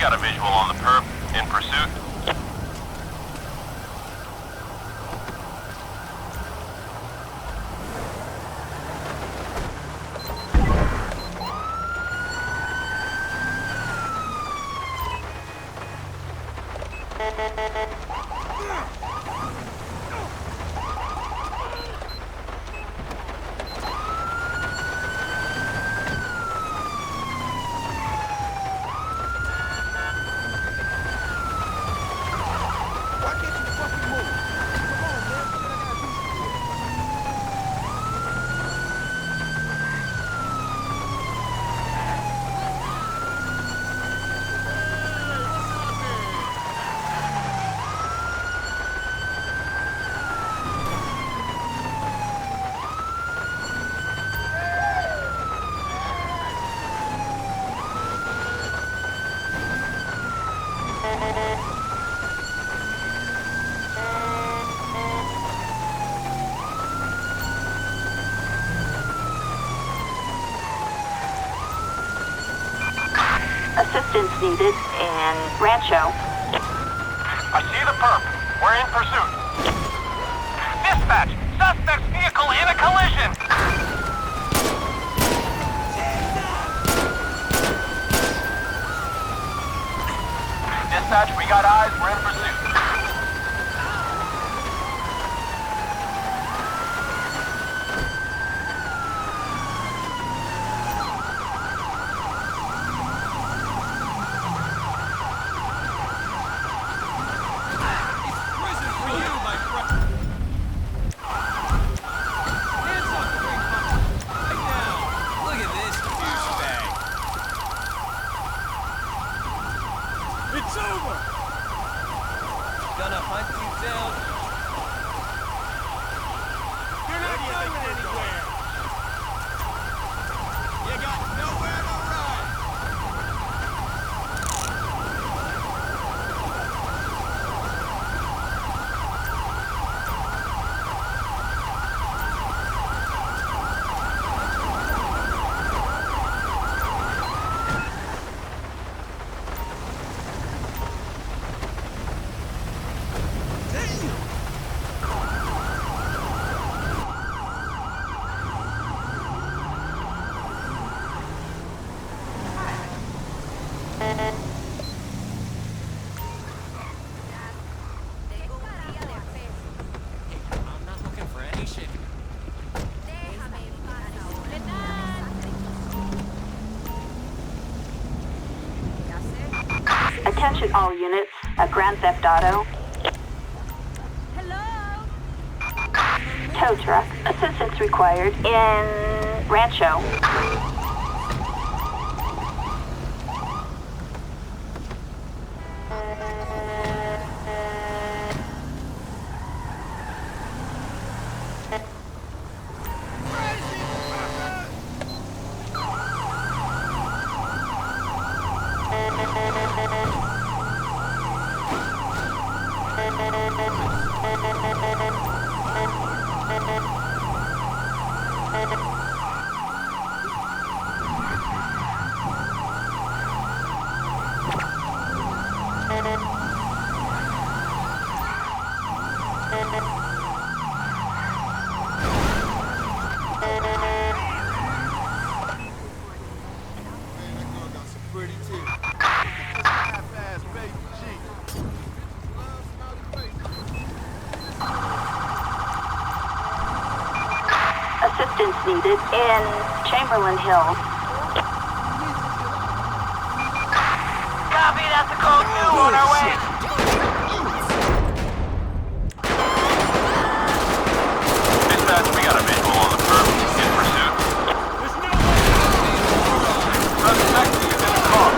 got a visual on the perp. In pursuit. Assistance needed in Rancho. I see the perp. We're in pursuit. Dispatch! Suspect's vehicle in a collision! Dispatch, we got eyes. We're in pursuit. It's over! Gonna hunt you down. You're not going anywhere! You got nowhere to run! I'm not looking for any shit. Attention all units, a Grand Theft Auto. Tow truck, assistance required in Rancho. Assistance needed in Chamberlain Hills. Copy, that's the code 2 on our way! Dispatch, we got a visual on the perp. In pursuit. Suspect is in the car.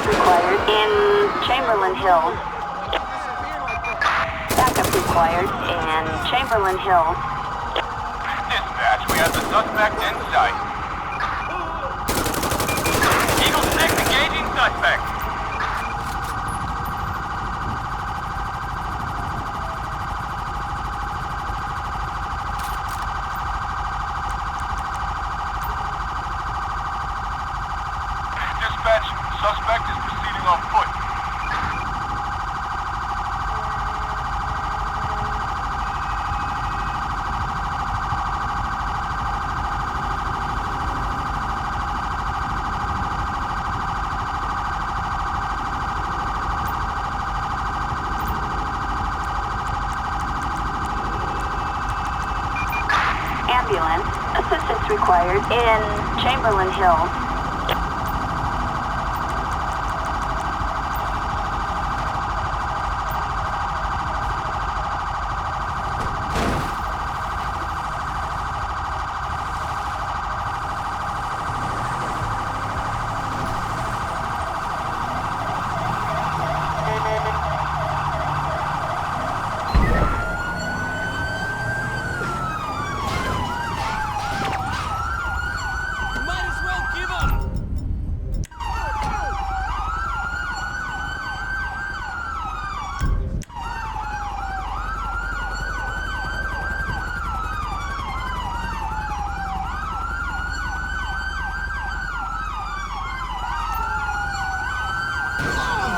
Required in Chamberlain Hills. Backup required in Chamberlain Hills. Dispatch, we have the suspect in sight. Eagle 6 engaging suspect. ambulance. Assistance required in Chamberlain Hills. Might as well give up.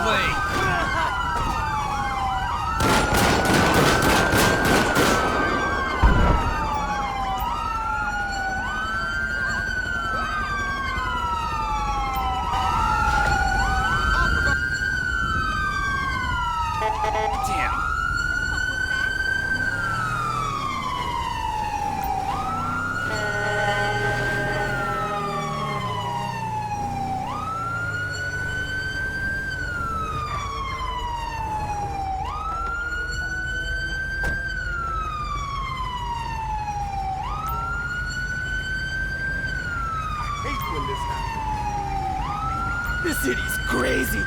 Wait. Damn. Hate when this happens. This city's crazy.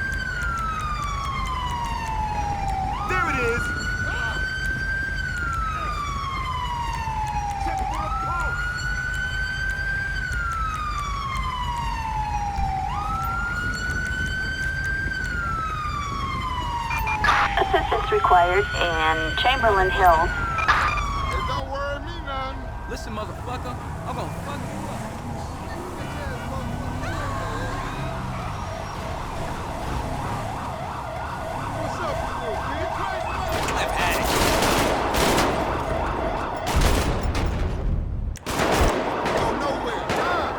There it is! Check for a pulse! Assistance required in Chamberlain Hills. Hey, don't worry me none. Listen, motherfucker, I'm gonna fuck you up. What's up, you little bitch? I've had it. Go nowhere. Die.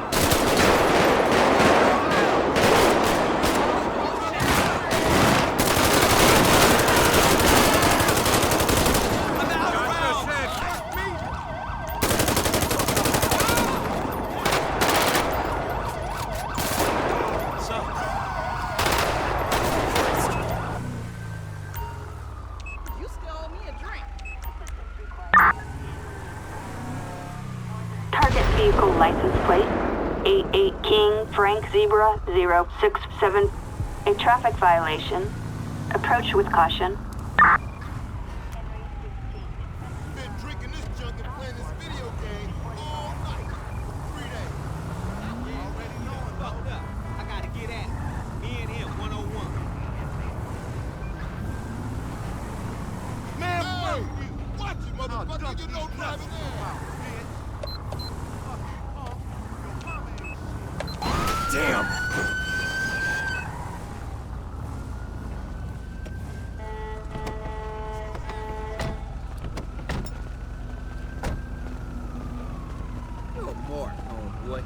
I'm out of rounds. Me? So, You still owe me a drink. Target vehicle license plate 88 King Frank Zebra 067. A traffic violation. Approach with caution. Been drinking this junk and playing this video game all night. 3 days. Already knowing, Fucked up. I gotta get at it. Me and him, 101. Man, fuck you. Watch it, motherfucker. You know driving there. damn. No more, homeboy.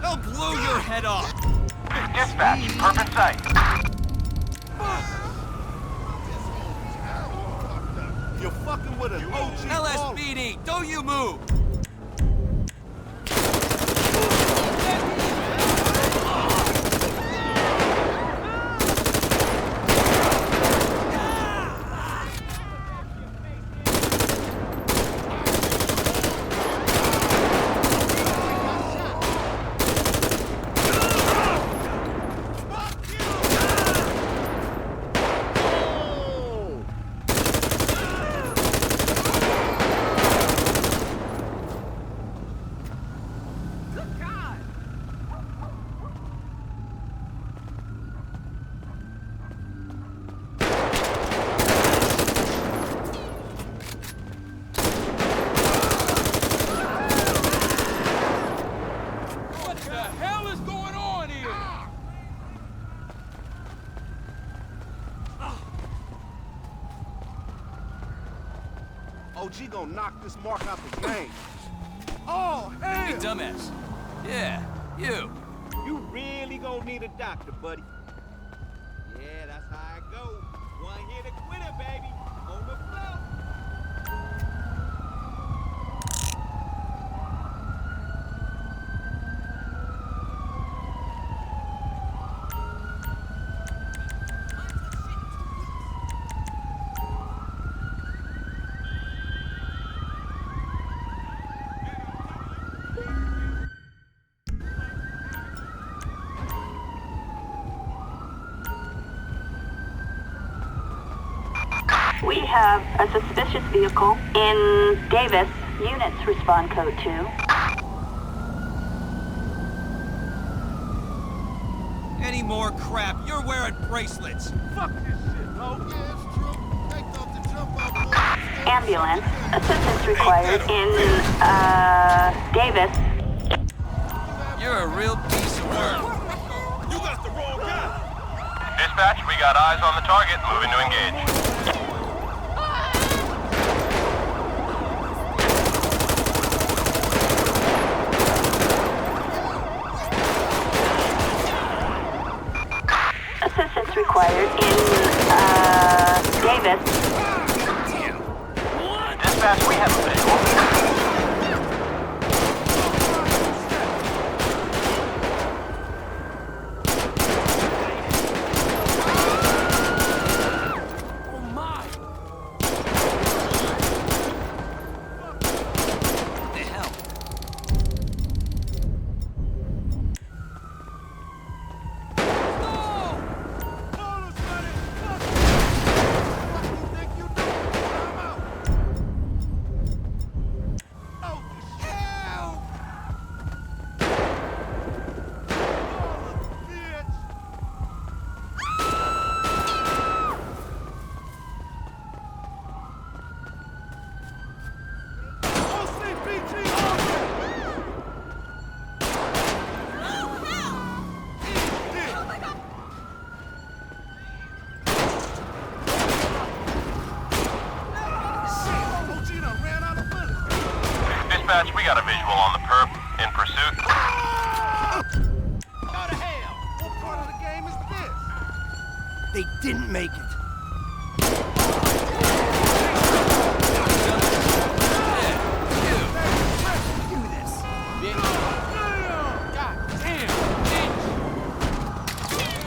I'll blow your head off. Dispatch, perp in sight. You're fucking with an OG baller. LSPD, don't you move. OG gonna knock this mark out the game. Oh, hey! Hey, dumbass. Yeah, you. You really gonna need a doctor, buddy. Yeah, that's how it goes. One hit a quitter, baby. On the floor. have a suspicious vehicle in Davis. Units respond code 2. Any more crap? You're wearing bracelets. Fuck this shit, Lo. Yeah, it's true. They thought the jump out boys. Ambulance. Assistance required in, Davis. You're a real piece of work. You got the wrong guy. Dispatch, we got eyes on the target. Moving to engage. Assistance required in, Davis. Dispatch, we have a visual. The hell? Dispatch, we got a visual on the perp. In pursuit. Go to hell. What part of the game is this? They didn't make it.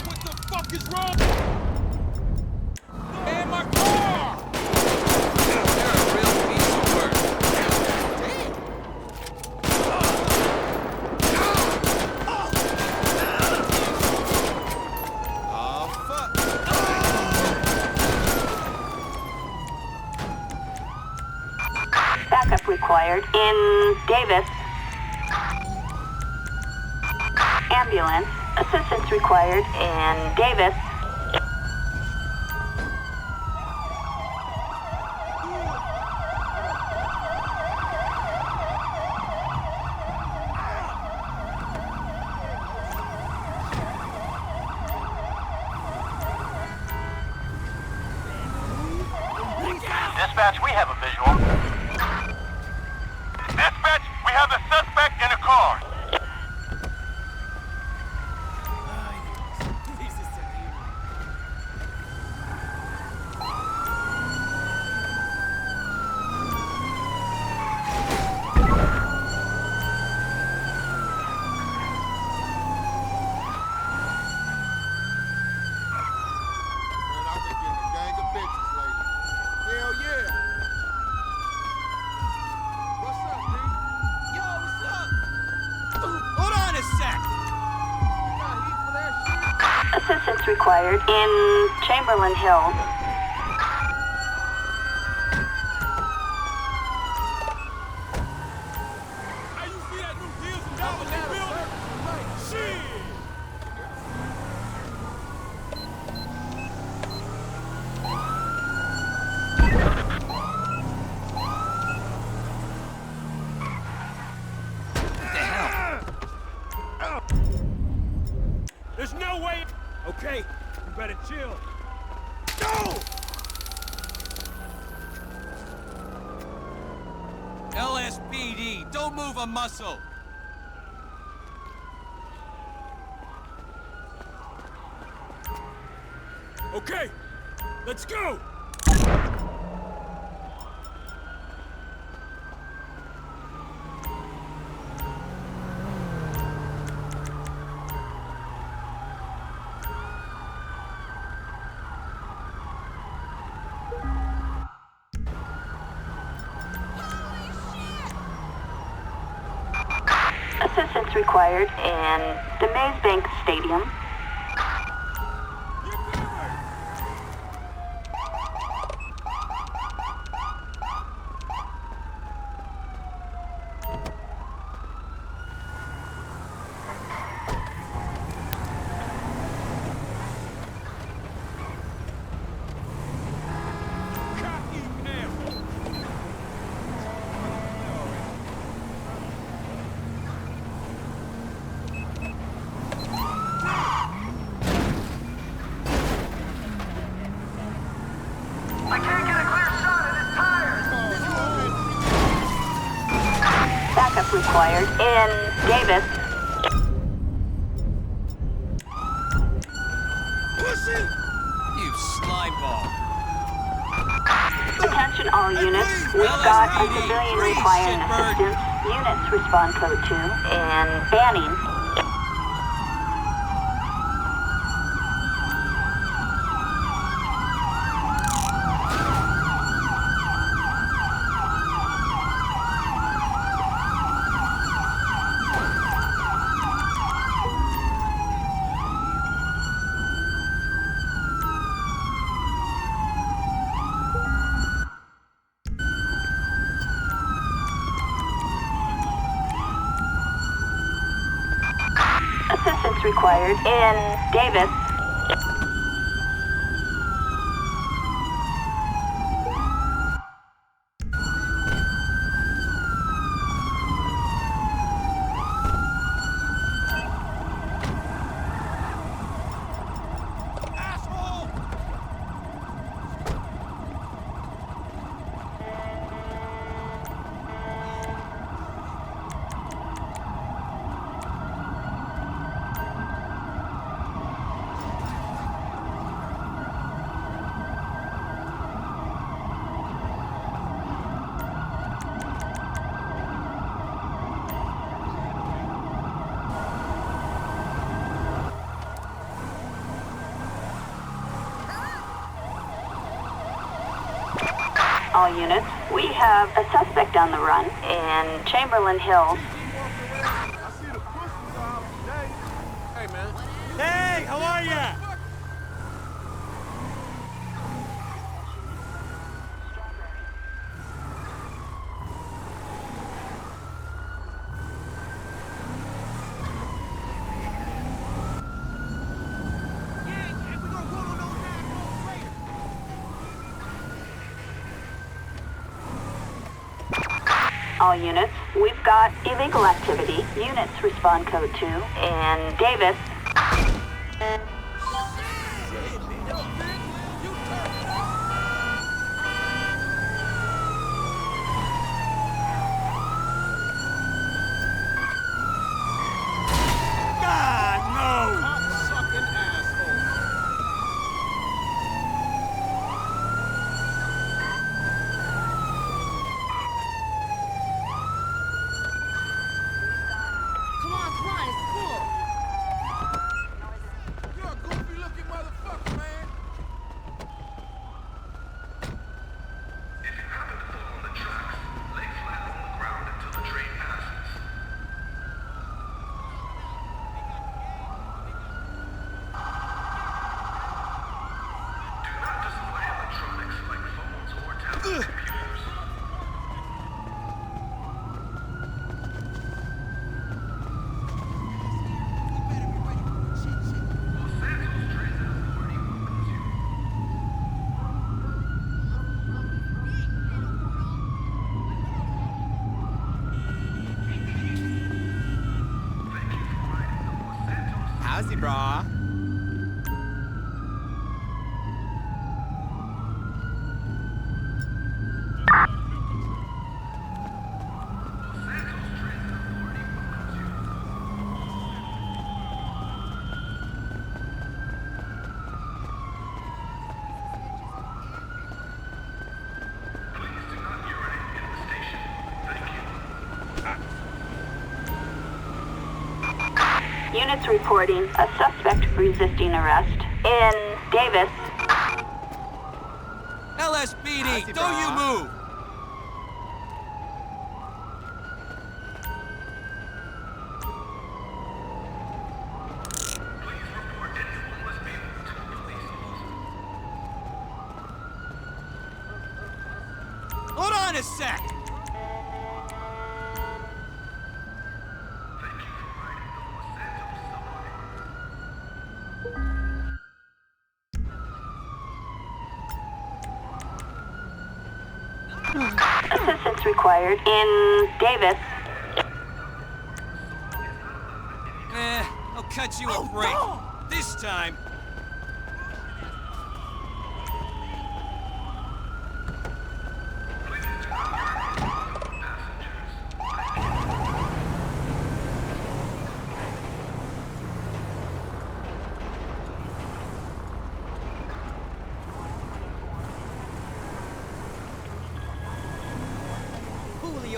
What the fuck is wrong? And my car! You're a real piece of work. Oh, fuck. Backup required in Davis. Ambulance. Assistance required in Davis. Dispatch, we have a visual. Dispatch, we have the suspect in a car. Man, I've been getting a gang of bitches lately. Hell yeah. What's up, D? Yo, what's up? Hold on a sec. You got heat for that shit? Assistance required in Chamberlain Hill. Hey, you see that new deals and dollars they building? Shit! What the hell? There's no way. Okay, you better chill. Go! LSPD, don't move a muscle. Okay, let's go! Assistance required in the Maze Bank Stadium. required in Davis. Pussy! You slime ball. Attention all units. We've got a civilian requiring assistance. Units respond code 2 and banning. Assistance required in Davis. Asshole! All units, we have a suspect on the run in Chamberlain Hills. I see the pussies out today. Hey, man. Hey, how are ya? All units, we've got illegal activity. Units respond code 2 in Davis. Sucking asshole. Come on, it's cool. You're a goofy looking motherfucker, man. How's he, brah? Units reporting a suspect resisting arrest in Davis. LSPD, don't you move! Hold on a sec! Assistance required in Davis. I'll cut you a break. This time.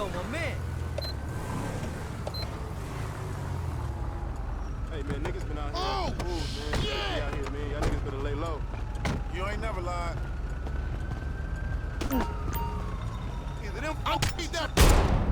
Yo, my man. Hey man, niggas been out here. Oh, Ooh, man. yeah. They out here, man. Y'all niggas better lay low. You ain't never lied. Either them, I'll beat that.